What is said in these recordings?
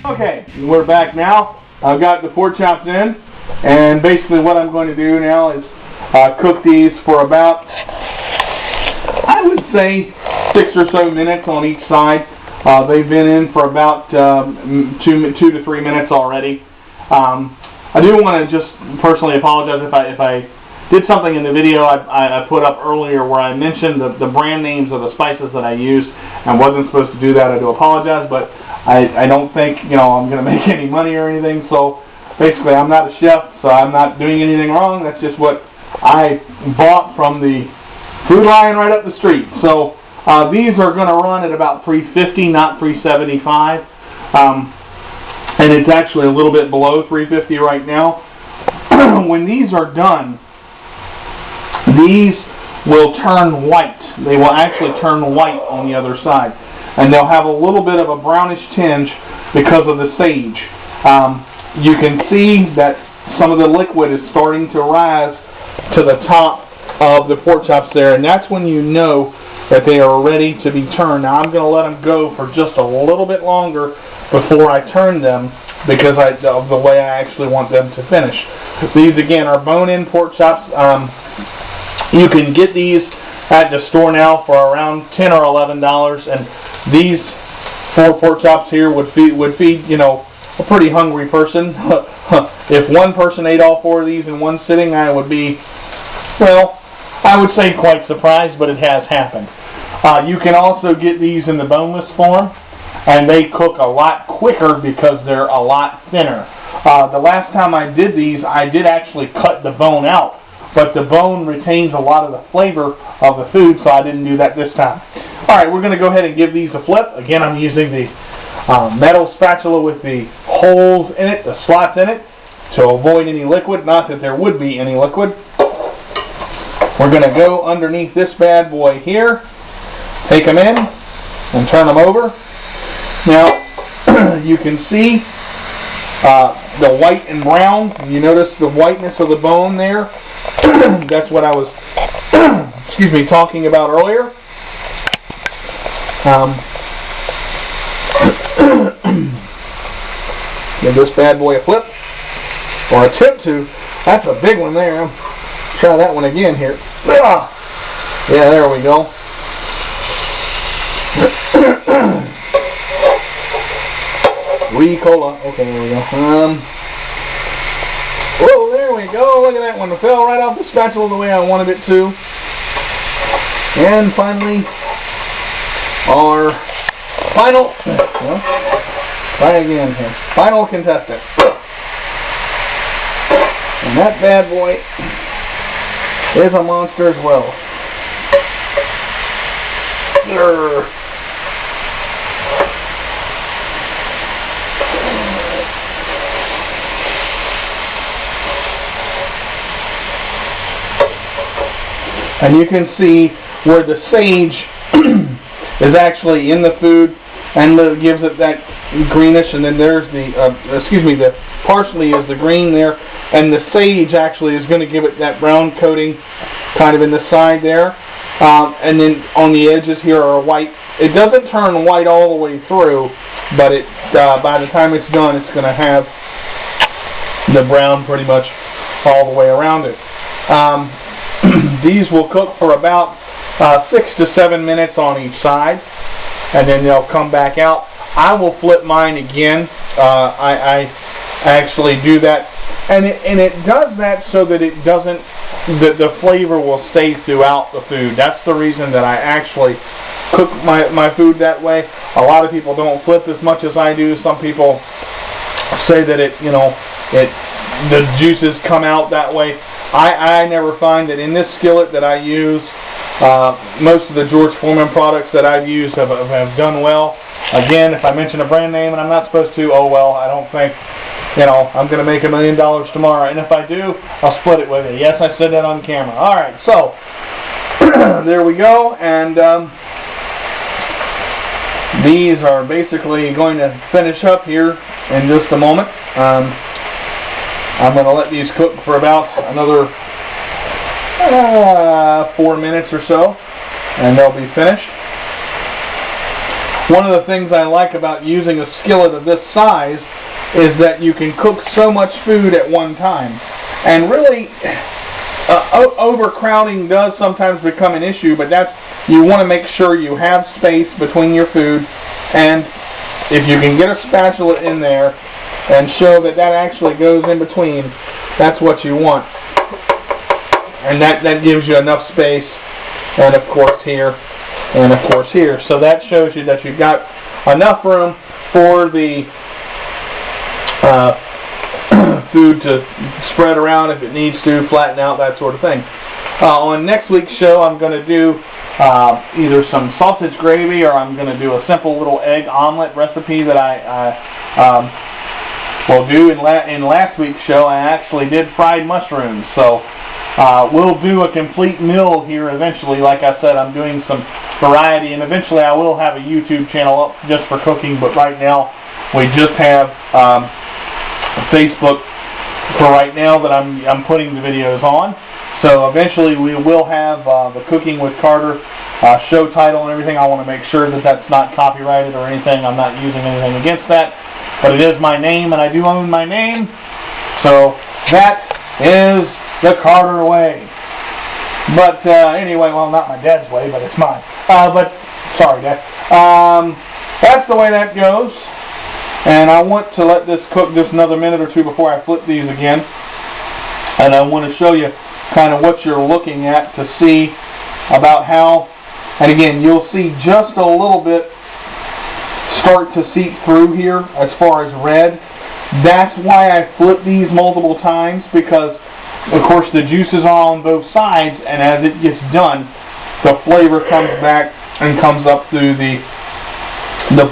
Okay, we're back now. I've got the pork chops in, and basically what I'm going to do now is cook these for about, I would say, 6 or so minutes on each side. They've been in for about 2 to 3 minutes already. I do want to just personally apologize if I did something in the video I put up earlier where I mentioned the brand names of the spices that I used and wasn't supposed to do that. I do apologize, but I don't think I'm going to make any money or anything. So basically, I'm not a chef, so I'm not doing anything wrong. That's just what I bought from the food line right up the street. So these are going to run at about $3.50, not $3.75, and it's actually a little bit below $3.50 right now. When these are done, these will turn white. They will actually turn white on the other side, and they'll have a little bit of a brownish tinge because of the sage. You can see that some of the liquid is starting to rise to the top of the pork chops there, and that's when you know that they are ready to be turned. Now I'm going to let them go for just a little bit longer before I turn them because of the way I actually want them to finish. These again are bone-in pork chops. You can get these at the store now for around $10 or $11, and these 4 pork chops here would feed a pretty hungry person. If one person ate all 4 of these in one sitting, I would be, well, I would say quite surprised, but it has happened. You can also get these in the boneless form, and they cook a lot quicker because they're a lot thinner. The last time I did these, I did actually cut the bone out, but the bone retains a lot of the flavor of the food, so I didn't do that this time. Alright, we're going to go ahead and give these a flip. Again, I'm using the metal spatula with the holes in it, the slots in it, to avoid any liquid. Not that there would be any liquid. We're going to go underneath this bad boy here, take them in, and turn them over. Now, you can see the white and brown. You notice the whiteness of the bone there. That's what I was talking about earlier. Give this bad boy a flip, or attempt to. That's a big one there. Try that one again here. Yeah, there we go. Cola. Okay, there we go. Whoa, there we go. Look at that one. It fell right off the spatula the way I wanted it to. And finally, our final, try again here. Final contestant. And that bad boy is a monster as well. Urgh. And you can see where the sage is actually in the food and gives it that greenish, and then there's the, the parsley is the green there, and the sage actually is going to give it that brown coating kind of in the side there, and then on the edges here are white. It doesn't turn white all the way through, but it by the time it's done, it's going to have the brown pretty much all the way around it. These will cook for about 6 to 7 minutes on each side, and then they'll come back out. I will flip mine again. I actually do that, and it does that so that it doesn't, the flavor will stay throughout the food. That's the reason that I actually cook my food that way. A lot of people don't flip as much as I do. Some people say that the juices come out that way. I never find that in this skillet that I use. Most of the George Foreman products that I've used have done well. Again, if I mention a brand name and I'm not supposed to, oh well, I don't think, I'm going to make $1 million tomorrow. And if I do, I'll split it with you. Yes, I said that on camera. Alright, so, there we go. And these are basically going to finish up here in just a moment. I'm going to let these cook for about another 4 minutes or so, and they'll be finished. one of the things I like about using a skillet of this size is that you can cook so much food at one time. And really, overcrowding does sometimes become an issue, but you want to make sure you have space between your food, and if you can get a spatula in there and show that actually goes in between, that's what you want. And that gives you enough space, and of course here, and of course here. So that shows you that you've got enough room for the food to spread around if it needs to, flatten out, that sort of thing. On next week's show, I'm going to do either some sausage gravy, or I'm going to do a simple little egg omelet recipe that I will do. In last week's show, I actually did fried mushrooms. So we'll do a complete meal here eventually. Like I said, I'm doing some variety, and eventually I will have a YouTube channel up just for cooking, but right now we just have Facebook for right now that I'm putting the videos on. So eventually we will have the Cooking with Carter show title and everything. I want to make sure that that's not copyrighted or anything. I'm not using anything against that. But it is my name, and I do own my name. So that is the Carter way. But anyway, well, not my dad's way, but it's mine. But sorry, Dad. That's the way that goes. And I want to let this cook just another minute or two before I flip these again. And I want to show you kind of what you're looking at to see about how, and again, you'll see just a little bit start to seep through here as far as red. That's why I flip these multiple times, because of course the juices are on both sides, and as it gets done, the flavor comes back and comes up through the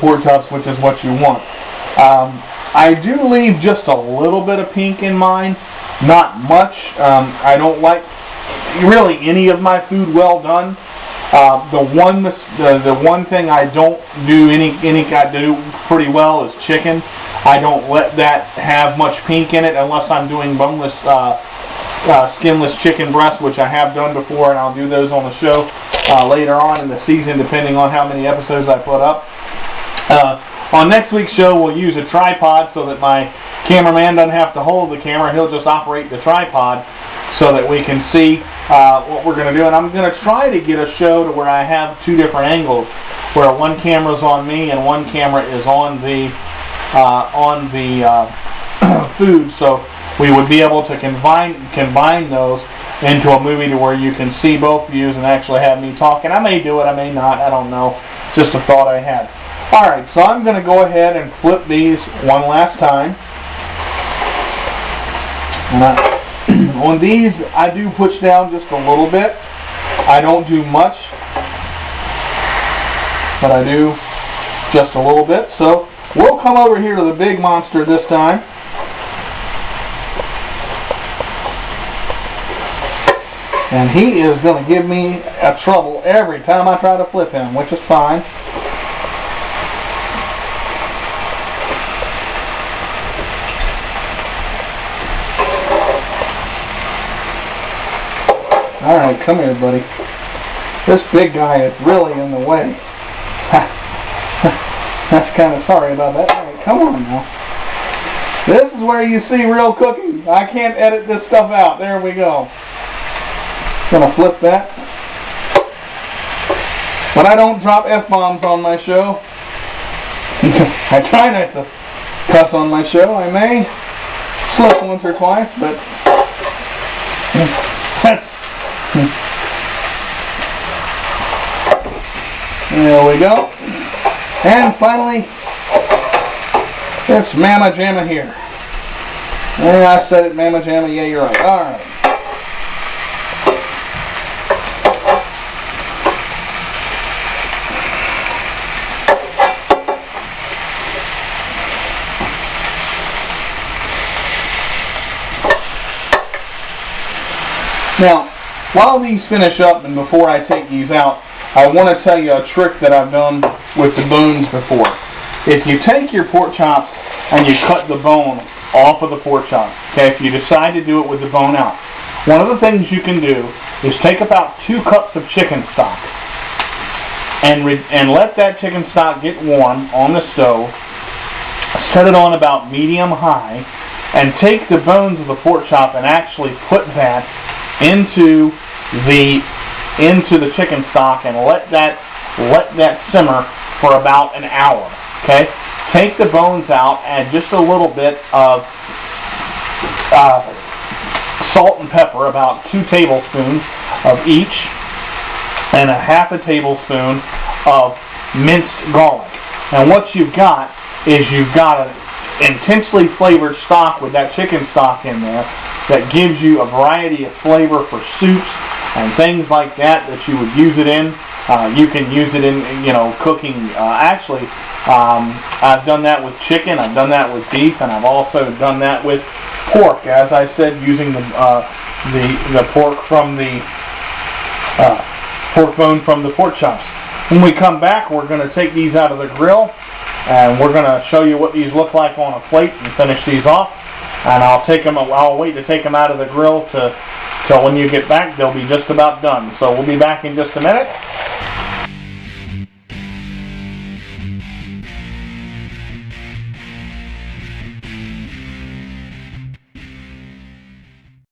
pork chops, which is what you want. I do leave just a little bit of pink in mine, not much. I don't like really any of my food well done. The one thing I don't do I do pretty well is chicken. I don't let that have much pink in it unless I'm doing boneless, skinless chicken breast, which I have done before, and I'll do those on the show later on in the season, depending on how many episodes I put up. On next week's show, we'll use a tripod so that my cameraman doesn't have to hold the camera. He'll just operate the tripod so that we can see what we're going to do. And I'm going to try to get a show to where I have two different angles, where one camera's on me and one camera is on the food. So we would be able to combine those into a movie to where you can see both views and actually have me talk. And I may do it, I may not, I don't know. Just a thought I had. Alright, so I'm going to go ahead and flip these one last time. On these, I do push down just a little bit. I don't do much, but I do just a little bit. So we'll come over here to the big monster this time. And he is going to give me a trouble every time I try to flip him, which is fine. Alright, come here, buddy. This big guy is really in the way. That's kind of sorry about that. Alright, come on now. This is where you see real cooking. I can't edit this stuff out. There we go. Gonna flip that. But I don't drop F-bombs on my show. I try not to cuss on my show. I may slip once or twice, but that's... There we go. And finally, it's Mama Jamma here. Yeah, I said it, Mama Jamma. Yeah, you're right. All right. Now, while these finish up and before I take these out, I want to tell you a trick that I've done with the bones before. If you take your pork chop and you cut the bone off of the pork chop, okay, if you decide to do it with the bone out, one of the things you can do is take about 2 cups of chicken stock and let that chicken stock get warm on the stove. Set it on about medium-high, and take the bones of the pork chop and actually put that into the chicken stock and let that simmer for about an hour. Okay, take the bones out, add just a little bit of salt and pepper, about 2 tablespoons of each, and a half a tablespoon of minced garlic. And what you've got is you've got an intensely flavored stock with that chicken stock in there that gives you a variety of flavor for soups and things like that you would use it in. You can use it in, cooking. I've done that with chicken, I've done that with beef, and I've also done that with pork, as I said, using the pork from the pork bone from the pork chops. When we come back, we're going to take these out of the grill, and we're going to show you what these look like on a plate and finish these off. And I'll wait to take them out of the grill till when you get back, they'll be just about done. So we'll be back in just a minute.